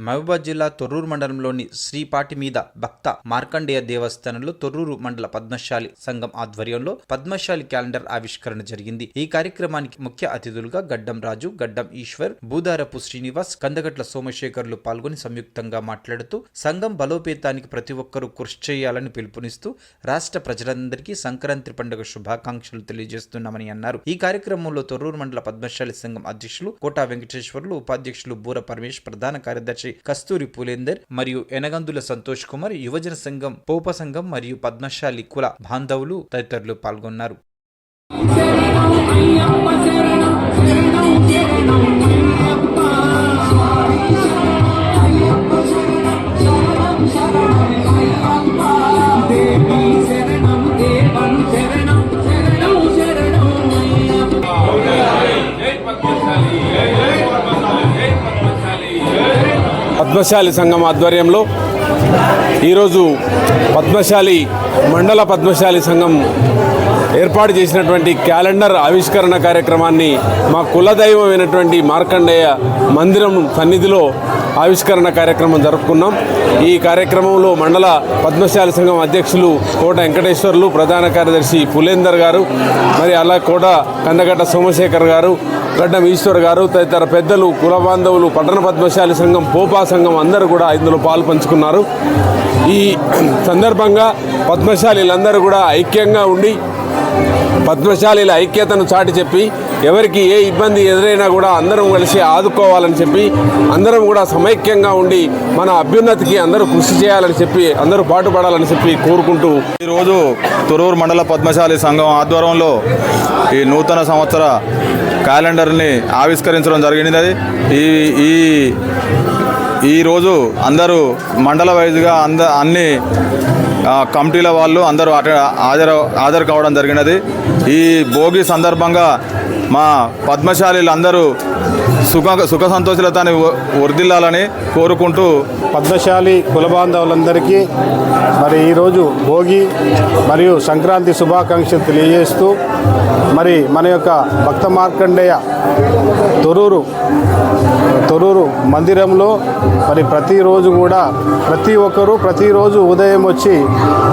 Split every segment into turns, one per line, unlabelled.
మహబూబాబాద్ జిల్లా తొర్రూరు మండలంలోని శ్రీపాటి మీద భక్త మార్కండేయ దేవస్థానంలో తొర్రూరు మండల పద్మశాలి సంఘం ఆధ్వర్యంలో పద్మశాలి క్యాలెండర్ ఆవిష్కరణ జరిగింది. ఈ కార్యక్రమానికి ముఖ్య అతిథులుగా గడ్డం రాజు, గడ్డం ఈశ్వర్, బూదారపు శ్రీనివాస్, కందగట్ల సోమశేఖర్లు పాల్గొని సంయుక్తంగా మాట్లాడుతూ సంఘం బలోపేతానికి ప్రతి ఒక్కరూ కృషి చేయాలని పిలుపునిస్తూ రాష్ట్ర ప్రజలందరికీ సంక్రాంతి పండుగ శుభాకాంక్షలు తెలియజేస్తున్నామని అన్నారు. ఈ కార్యక్రమంలో తొర్రూరు మండల పద్మశాలి సంఘం అధ్యక్షులు కోటా వెంకటేశ్వర్లు, ఉపాధ్యక్షులు బూర పరమేష్, ప్రధాన కార్యదర్శి కస్తూరి పూలేందర్ మరియు ఎనగందుల సంతోష్ కుమార్, యువజన సంఘం, పోప సంఘం మరియు పద్మశాలి కుల బాంధవులు తదితరులు పాల్గొన్నారు.
పద్మశాలి సంఘం ఆధ్వర్యంలో ఈరోజు మండల పద్మశాలి సంఘం ఏర్పాటు చేసినటువంటి క్యాలెండర్ ఆవిష్కరణ కార్యక్రమాన్ని మా కులదైవమైనటువంటి మార్కండేయ మందిరం సన్నిధిలో ఆవిష్కరణ కార్యక్రమం జరుపుకున్నాం. ఈ కార్యక్రమంలో మండల పద్మశాలి సంఘం అధ్యక్షులు కోట వెంకటేశ్వర్లు, ప్రధాన కార్యదర్శి పులేందర్ గారు, మరి అలా కోట కందగట్ట సోమశేఖర్ గారు, గడ్డం ఈశ్వర్ గారు తదితర పెద్దలు, కుల బాంధవులు, పట్టణ పద్మశాలి సంఘం, పోపా సంఘం అందరూ కూడా ఇందులో పాలు పంచుకున్నారు. ఈ సందర్భంగా పద్మశాలీలందరూ కూడా ఐక్యంగా ఉండి పద్మశాలీల ఐక్యతను చాటి చెప్పి ఎవరికి ఏ ఇబ్బంది ఎదురైనా కూడా అందరం కలిసి ఆదుకోవాలని చెప్పి అందరం కూడా సమైక్యంగా ఉండి మన అభ్యున్నతికి అందరూ కృషి చేయాలని చెప్పి అందరూ పాటుపడాలని చెప్పి కోరుకుంటూ
ఈరోజు తొర్రూరు మండల పద్మశాలి సంఘం ఆధ్వర్యంలో ఈ నూతన సంవత్సర క్యాలెండర్ని ఆవిష్కరించడం జరిగినది. ఈరోజు అందరూ మండల వైజ్గా అన్ని కమిటీల వాళ్ళు అందరూ హాజరు కావడం జరిగినది. ఈ భోగి సందర్భంగా మా పద్మశాలీలు అందరూ సుఖ సంతోషాలతో వర్ధిల్లాలని కోరుకుంటూ
పద్మశాలి కుల బాంధవులందరికీ మరి ఈరోజు భోగి మరియు సంక్రాంతి శుభాకాంక్షలు తెలియజేస్తూ మరి మన యొక్క భక్త మార్కండేయ తొర్రూరు మందిరంలో మరి ప్రతిరోజు కూడా ప్రతి ఒక్కరూ ప్రతిరోజు ఉదయం వచ్చి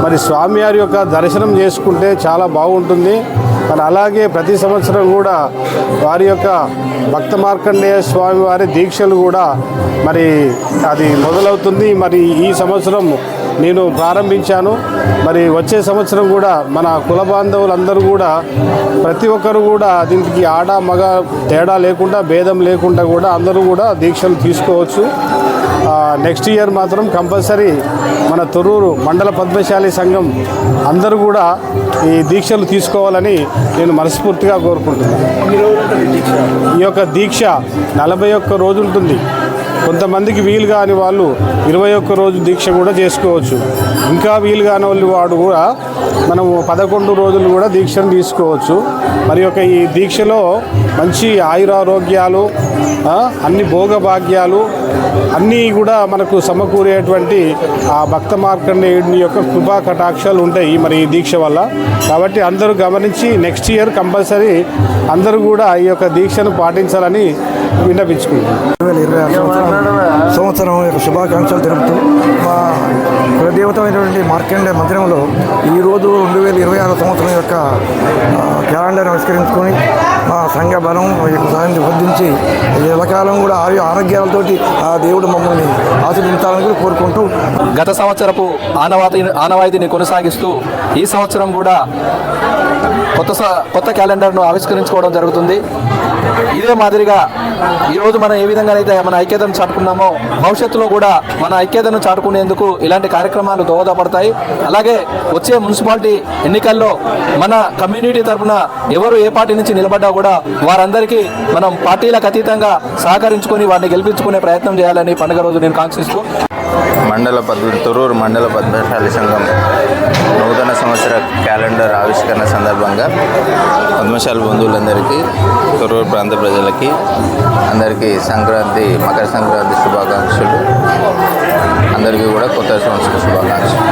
మరి స్వామివారి యొక్క దర్శనం చేసుకుంటే చాలా బాగుంటుంది. మరి అలాగే ప్రతి సంవత్సరం కూడా వారి యొక్క భక్త మార్కండేయ స్వామి వారి దీక్షలు కూడా మరి అది మొదలవుతుంది. మరి ఈ సంవత్సరం నేను ప్రారంభించాను. మరి వచ్చే సంవత్సరం కూడా మన కుల బాంధవులందరూ కూడా ప్రతి ఒక్కరు కూడా దీనికి ఆడ మగ తేడా లేకుండా, భేదం లేకుండా కూడా అందరూ కూడా దీక్షలు తీసుకోవచ్చు. నెక్స్ట్ ఇయర్ మాత్రం కంపల్సరీ మన తొర్రూరు మండల పద్మశాలి సంఘం అందరూ కూడా ఈ దీక్షలు తీసుకోవాలని నేను మనస్ఫూర్తిగా కోరుకుంటున్నాను. ఈ యొక్క దీక్ష 41 రోజు ఉంటుంది. కొంతమందికి వీలు కాని వాళ్ళు 21 రోజు దీక్ష కూడా చేసుకోవచ్చు. ఇంకా వీలు కాని వాడు కూడా మనము 11 రోజులు కూడా దీక్షను తీసుకోవచ్చు. మరి యొక్క ఈ దీక్షలో మంచి ఆయురారోగ్యాలు, అన్ని భోగభాగ్యాలు అన్నీ కూడా మనకు సమకూరేటువంటి ఆ భక్త మార్కండేయుడి యొక్క కృపా కటాక్షాలు ఉంటాయి మరి ఈ దీక్ష వల్ల. కాబట్టి అందరూ గమనించి నెక్స్ట్ ఇయర్ కంపల్సరీ అందరూ కూడా ఈ యొక్క దీక్షను పాటించాలని విన్నపించుకుంటున్నాం.
2026 సంవత్సరం యొక్క శుభాకాంక్షలు తెలుపుతూ మా కులదేవతమైనటువంటి మార్కండేయ మందిరంలో ఈరోజు 2026 సంవత్సరం యొక్క క్యాలెండర్ ఆవిష్కరించుకొని మా సంఘ బలం యొక్క సాయాన్ని వర్ధించి ఎల్లకాలం కూడా ఆరోగ్యాలతోటి ఆ దేవుడు మమ్మల్ని ఆశీర్వదించాలని కూడా కోరుకుంటూ
గత సంవత్సరపు ఆనవాయితీని కొనసాగిస్తూ ఈ సంవత్సరం కూడా కొత్త క్యాలెండర్ను ఆవిష్కరించుకోవడం జరుగుతుంది. ఇదే మాదిరిగా ఈరోజు మనం ఏ విధంగానైతే మన ఐక్యతను చాటుకున్నామో భవిష్యత్తులో కూడా మన ఐక్యతను చాటుకునేందుకు ఇలాంటి కార్యక్రమాలు దోహదపడతాయి. అలాగే వచ్చే మున్సిపాలిటీ ఎన్నికల్లో మన కమ్యూనిటీ తరఫున ఎవరు ఏ పార్టీ నుంచి నిలబడ్డా కూడా వారందరికీ మనం పార్టీలకు అతీతంగా సహకరించుకొని వారిని గెలిపించుకునే ప్రయత్నం చేయాలని పండుగ రోజు నేను కాంక్షిస్తూ
తొర్రూరు మండల పద్మశాలి సంఘం నూతన సంవత్సర క్యాలెండర్ ఆవిష్కరణ సందర్భంగా పద్మశాలి బంధువులందరికీ, తొర్రూరు ప్రాంత ప్రజలకి అందరికీ మకర సంక్రాంతి శుభాకాంక్షలు. అందరికీ కూడా కొత్త సంవత్సర శుభాకాంక్షలు.